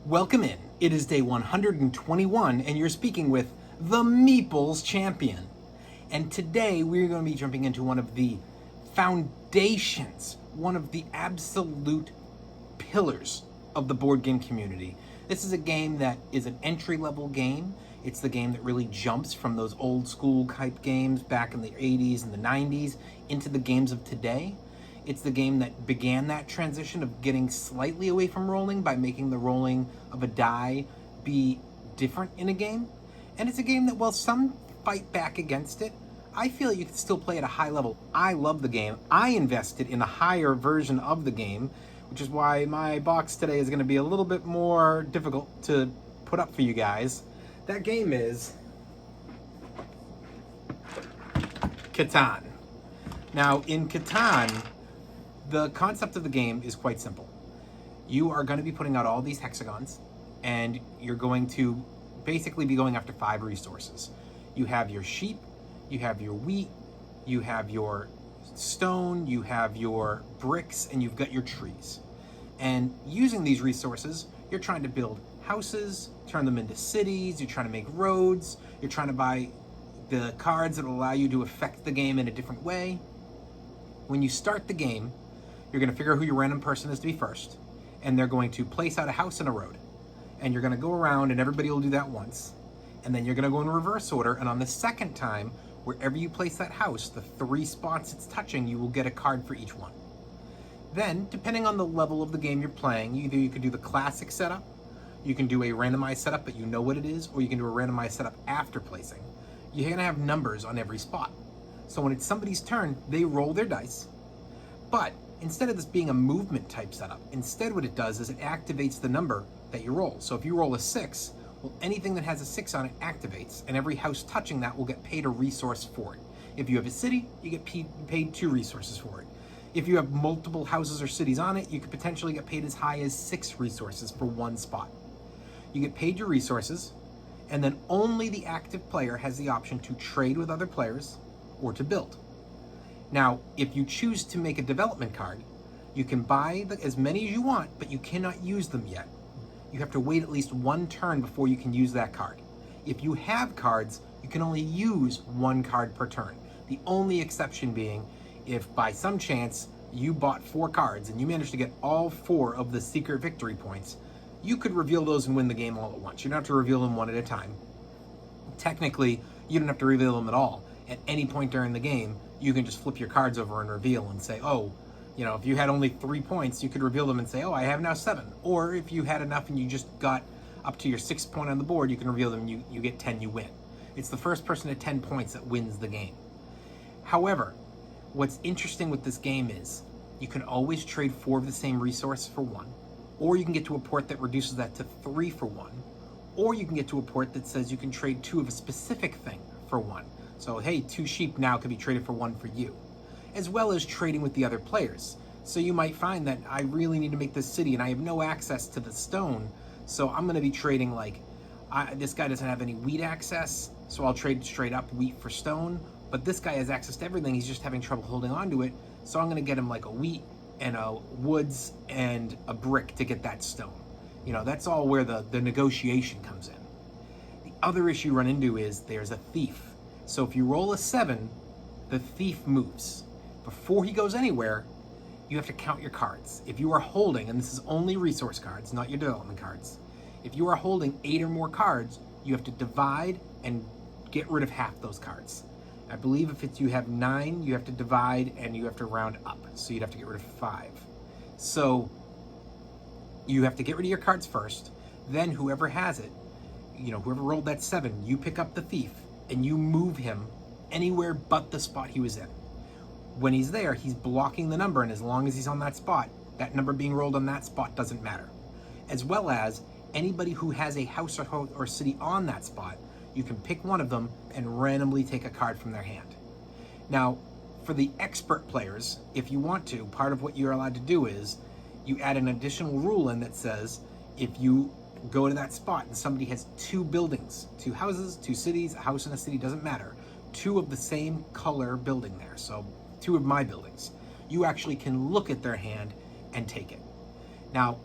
Welcome in. It is day 121, and you're speaking with the Meeples Champion. And today we're going to be jumping into one of the foundations, one of the absolute pillars of the board game community. This is a game that is an entry-level game. It's the game that really jumps from those old school type games back in the 80s and the 90s into the games of today. It's the game that began that transition of getting slightly away from rolling by making the rolling of a die be different in a game. And it's a game that, while some fight back against it, I feel you can still play at a high level. I love the game. I invested in a higher version of the game, which is why my box today is going to be a little bit more difficult to put up for you guys. That game is Catan. Now, in Catan, the concept of the game is quite simple. You are going to be putting out all these hexagons, and you're going to basically be going after 5 resources. You have your sheep, you have your wheat, you have your stone, you have your bricks, and you've got your trees. And using these resources, you're trying to build houses, turn them into cities, you're trying to make roads, you're trying to buy the cards that will allow you to affect the game in a different way. When you start the game, you're going to figure out who your random person is to be first, and they're going to place out a house and a road. And you're going to go around, and everybody will do that once. And then you're going to go in reverse order, and on the second time, wherever you place that house, the 3 spots it's touching, you will get a card for each one. Then, depending on the level of the game you're playing, either you can do the classic setup, you can do a randomized setup but you know what it is, or you can do a randomized setup after placing. You're going to have numbers on every spot. So when it's somebody's turn, they roll their dice, but instead of this being a movement type setup, instead what it does is it activates the number that you roll. So if you roll a 6, well, anything that has a 6 on it activates, and every house touching that will get paid a resource for it. If you have a city, you get paid 2 resources for it. If you have multiple houses or cities on it, you could potentially get paid as high as 6 resources for one spot. You get paid your resources, and then only the active player has the option to trade with other players or to build. Now, if you choose to make a development card, you can buy as many as you want, but you cannot use them yet. You have to wait at least 1 turn before you can use that card. If you have cards, you can only use 1 card per turn. The only exception being if by some chance you bought 4 cards and you managed to get all 4 of the secret victory points, you could reveal those and win the game all at once. You don't have to reveal them one at a time. Technically, you don't have to reveal them at all. At any point during the game, you can just flip your cards over and reveal and say, oh, if you had only 3 points, you could reveal them and say, oh, I have now 7. Or if you had enough and you just got up to your 6th point on the board, you can reveal them, you get 10, you win. It's the first person at 10 points that wins the game. However, what's interesting with this game is you can always trade 4 of the same resource for 1, or you can get to a port that reduces that to 3 for 1, or you can get to a port that says you can trade 2 of a specific thing for 1. So, hey, 2 sheep now can be traded for 1 for you, as well as trading with the other players. So you might find that I really need to make this city and I have no access to the stone, so I'm going to be trading this guy doesn't have any wheat access, so I'll trade straight up wheat for stone, but this guy has access to everything, he's just having trouble holding on to it, so I'm going to get him like a wheat and a woods and a brick to get that stone. That's all where the negotiation comes in. The other issue you run into is there's a thief. So if you roll a 7, the thief moves. Before he goes anywhere, you have to count your cards. If you are holding, and this is only resource cards, not your development cards, if you are holding 8 or more cards, you have to divide and get rid of half those cards. I believe if you have 9, you have to divide and you have to round up. So you'd have to get rid of 5. So you have to get rid of your cards first. Then whoever has it, whoever rolled that 7, you pick up the thief and you move him anywhere but the spot he was in. When he's there, he's blocking the number, and as long as he's on that spot, that number being rolled on that spot doesn't matter. As well as anybody who has a house or city on that spot, you can pick one of them and randomly take a card from their hand. Now, for the expert players, if you want to, part of what you're allowed to do is you add an additional rule in that says if you go to that spot and somebody has 2 buildings, 2 houses, 2 cities, a house and a city, doesn't matter, 2 of the same color building there, so 2 of my buildings, you actually can look at their hand and take it. Now,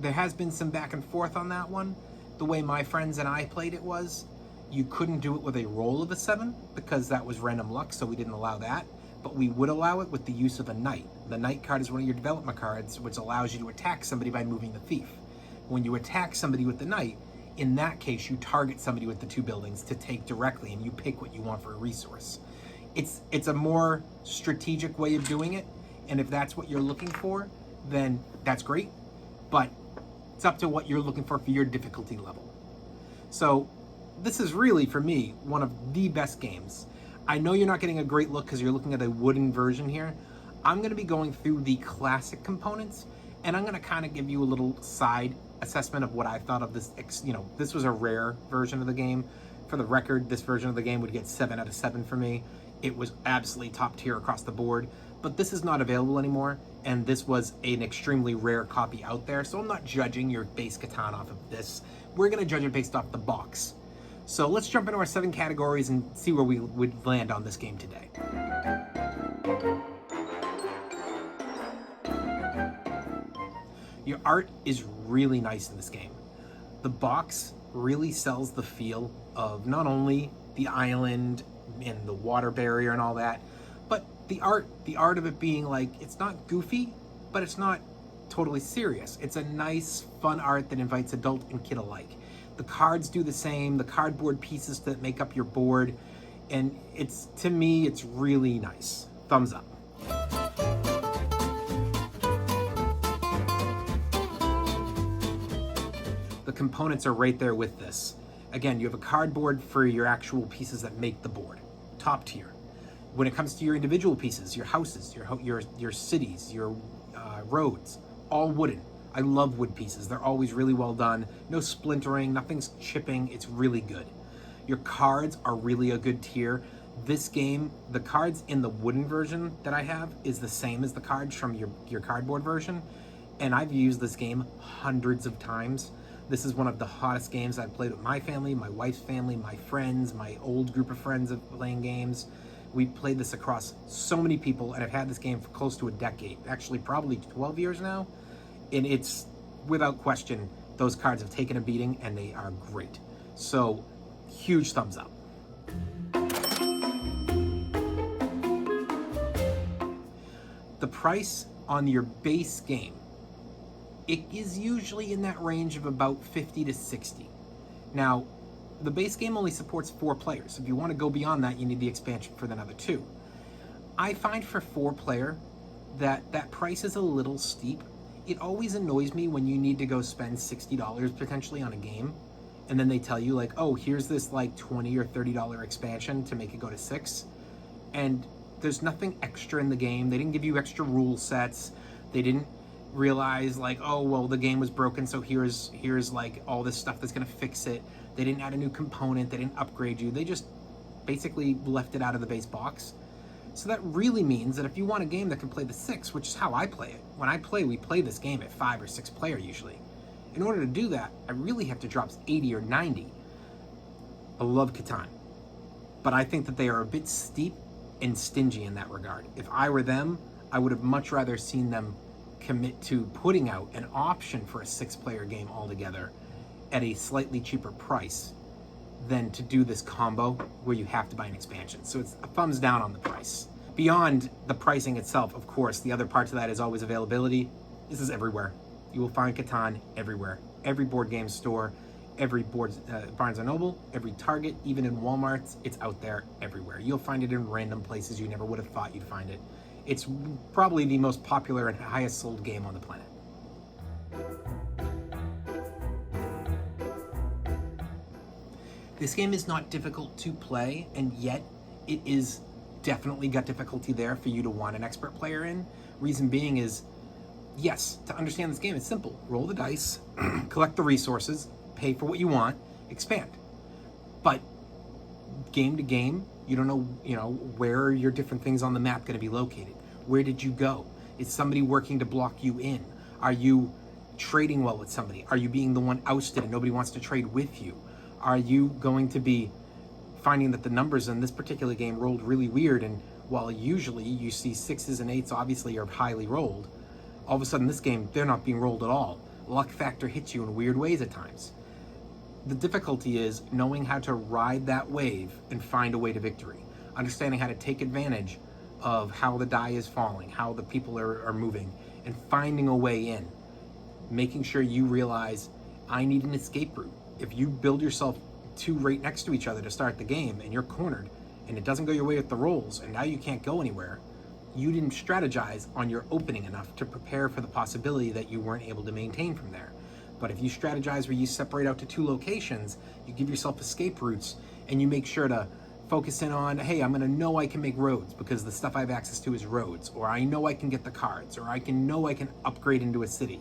there has been some back and forth on that one. The way my friends and I played it was, you couldn't do it with a roll of a 7 because that was random luck, so we didn't allow that. But we would allow it with the use of a knight. The knight card is one of your development cards, which allows you to attack somebody by moving the thief. When you attack somebody with the knight, in that case, you target somebody with the 2 buildings to take directly, and you pick what you want for a resource. It's a more strategic way of doing it, and if that's what you're looking for, then that's great. But it's up to what you're looking for your difficulty level. So this is really, for me, one of the best games. I know you're not getting a great look because you're looking at a wooden version here. I'm going to be going through the classic components, and I'm going to kind of give you a little side assessment of what I thought of this. This was a rare version of the game. For the record, this version of the game would get 7 out of 7 for me. It was absolutely top tier across the board, but this is not available anymore, and this was an extremely rare copy out there, so I'm not judging your base Catan off of this. We're going to judge it based off the box. So let's jump into our 7 categories and see where we would land on this game today. Your art is really nice in this game. The box really sells the feel of not only the island and the water barrier and all that, but the art of it being like, it's not goofy, but it's not totally serious. It's a nice, fun art that invites adult and kid alike. The cards do the same, the cardboard pieces that make up your board, and to me, it's really nice. Thumbs up. The components are right there with this. Again, you have a cardboard for your actual pieces that make the board. Top tier. When it comes to your individual pieces, your houses, your cities, your roads, all wooden. I love wood pieces. They're always really well done. No splintering, nothing's chipping. It's really good. Your cards are really a good tier. This game, the cards in the wooden version that I have is the same as the cards from your cardboard version. And I've used this game hundreds of times. This is one of the hottest games I've played with my family, my wife's family, my friends, my old group of friends of playing games. We played this across so many people, and I've had this game for close to a decade. Actually, probably 12 years now. And it's, without question, those cards have taken a beating, and they are great. So, huge thumbs up. The price on your base game, it is usually in that range of about 50 to 60. Now, the base game only supports 4 players. If you want to go beyond that, you need the expansion for another 2. I find for 4-player that price is a little steep. It always annoys me when you need to go spend $60 potentially on a game, and then they tell you like, oh, here's this like $20 or $30 expansion to make it go to 6, and there's nothing extra in the game. They didn't give you extra rule sets. They didn't realize like, oh, well, the game was broken, so here's like all this stuff that's gonna fix it. They didn't add a new component. They didn't upgrade you. They just basically left it out of the base box. So that really means that if you want a game that can play the 6, which is how I play it. When I play, we play this game at 5 or 6 player usually. In order to do that, I really have to drop 80 or 90. I love Catan, but I think that they are a bit steep and stingy in that regard. If I were them, I would have much rather seen them commit to putting out an option for a 6-player game altogether at a slightly cheaper price than to do this combo where you have to buy an expansion. So it's a thumbs down on the price. Beyond the pricing itself, of course, the other part to that is always availability. This is everywhere. You will find Catan everywhere. Every board game store, every Barnes & Noble, every Target, even in Walmart, it's out there everywhere. You'll find it in random places you never would have thought you'd find it. It's probably the most popular and highest sold game on the planet. This game is not difficult to play, and yet it is definitely got difficulty there for you to want an expert player in. Reason being is, yes, to understand this game, it's simple. Roll the dice, collect the resources, pay for what you want, expand. But game to game, you don't know, where are your different things on the map going to be located? Where did you go? Is somebody working to block you in? Are you trading well with somebody? Are you being the one ousted and nobody wants to trade with you? Are you going to be finding that the numbers in this particular game rolled really weird, and while usually you see 6s and 8s obviously are highly rolled, all of a sudden this game, they're not being rolled at all. luck factor hits you in weird ways at times. The difficulty is knowing how to ride that wave and find a way to victory. Understanding how to take advantage of how the die is falling, how the people are moving, and finding a way in. Making sure you realize, I need an escape route. If you build yourself two right next to each other to start the game and you're cornered and it doesn't go your way with the rolls and now you can't go anywhere, you didn't strategize on your opening enough to prepare for the possibility that you weren't able to maintain from there. But if you strategize where you separate out to two locations, you give yourself escape routes, and you make sure to focus in on, hey, I'm gonna know I can make roads because the stuff I have access to is roads, or I know I can get the cards, or I can upgrade into a city.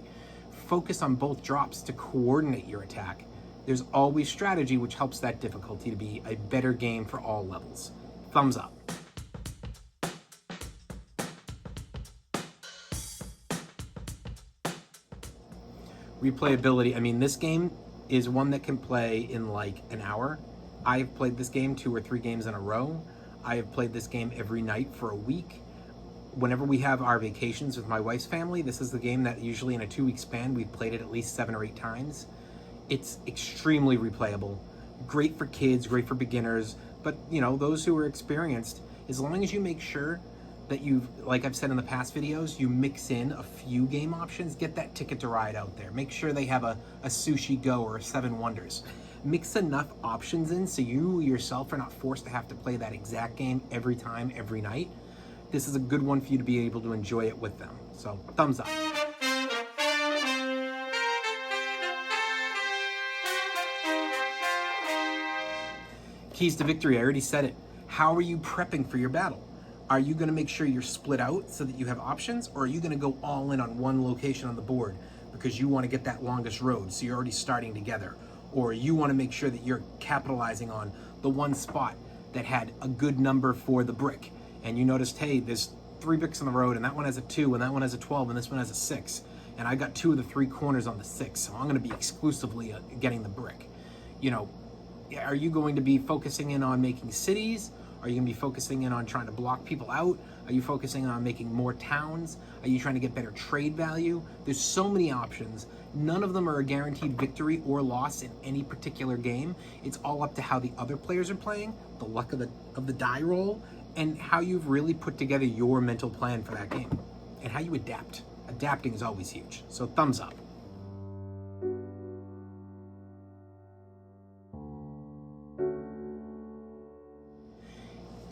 Focus on both drops to coordinate your attack. There's always strategy, which helps that difficulty to be a better game for all levels. Thumbs up. Replayability, I mean, this game is one that can play in like an hour. I've played this game 2 or 3 games in a row. I have played this game every night for a week. Whenever we have our vacations with my wife's family, this is the game that usually in a 2-week span, we've played it at least 7 or 8 times. It's extremely replayable. Great for kids, great for beginners, but you know, those who are experienced, as long as you make sure that you've, like I've said in the past videos, you mix in a few game options, get that Ticket to Ride out there. Make sure they have a Sushi Go or a 7 Wonders. Mix enough options in so you yourself are not forced to have to play that exact game every time, every night. This is a good one for you to be able to enjoy it with them. So, thumbs up. Keys to victory, I already said it. How are you prepping for your battle? Are you going to make sure you're split out so that you have options, or are you going to go all in on one location on the board because you want to get that longest road, so you're already starting together? Or you want to make sure that you're capitalizing on the one spot that had a good number for the brick, and you noticed, hey, there's 3 bricks on the road, and that one has a 2, and that one has a 12, and this one has a 6, and I got 2 of the 3 corners on the 6, so I'm going to be exclusively getting the brick. You know, are you going to be focusing in on making cities? Are you going to be focusing in on trying to block people out? Are you focusing on making more towns? Are you trying to get better trade value? There's so many options. None of them are a guaranteed victory or loss in any particular game. It's all up to how the other players are playing, the luck of the die roll, and how you've really put together your mental plan for that game, and how you adapt. Adapting is always huge. So thumbs up.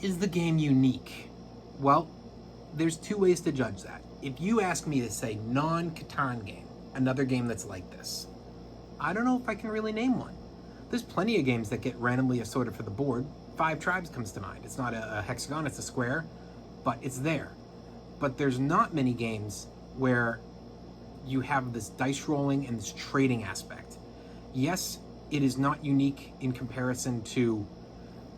Is the game unique? Well, there's 2 ways to judge that. If you ask me to say non-Catan game, another game that's like this, I don't know if I can really name one. There's plenty of games that get randomly assorted for the board. 5 Tribes comes to mind. It's not a hexagon, it's a square, but it's there. But there's not many games where you have this dice rolling and this trading aspect. Yes, it is not unique in comparison to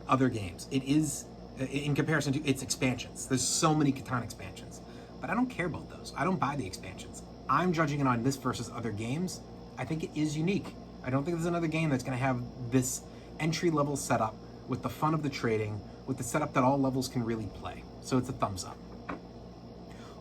other games. It is in comparison to its expansions. There's so many Catan expansions, but I don't care about those. I don't buy the expansions. I'm judging it on this versus other games. I think it is unique. I don't think there's another game that's going to have this entry-level setup with the fun of the trading, with the setup that all levels can really play. So it's a thumbs up.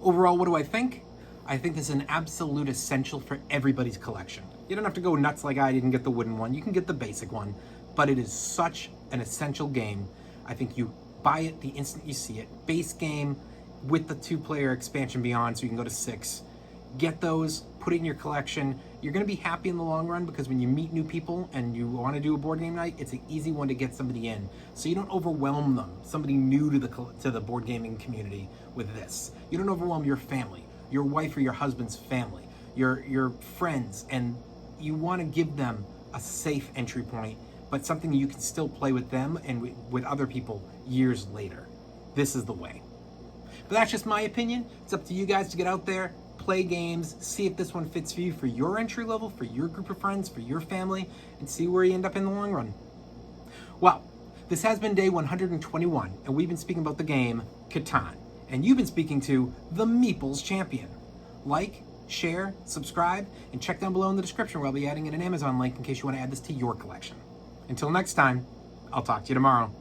Overall, what do I think? I think this is an absolute essential for everybody's collection. You don't have to go nuts like I didn't get the wooden one. You can get the basic one, but it is such an essential game. I think you buy it the instant you see it. Base game with the 2-player expansion beyond, so you can go to 6. Get those, put it in your collection. You're going to be happy in the long run because when you meet new people and you want to do a board game night, it's an easy one to get somebody in. So you don't overwhelm them, somebody new to the board gaming community with this. You don't overwhelm your family, your wife or your husband's family, your friends, and you want to give them a safe entry point, but something you can still play with them and with other people years later. This is the way. But that's just my opinion. It's up to you guys to get out there, play games, see if this one fits for you, for your entry level, for your group of friends, for your family, and see where you end up in the long run. Well, this has been day 121, and we've been speaking about the game Catan. And you've been speaking to the Meeples Champion. Like, share, subscribe, and check down below in the description where I'll be adding in an Amazon link in case you want to add this to your collection. Until next time, I'll talk to you tomorrow.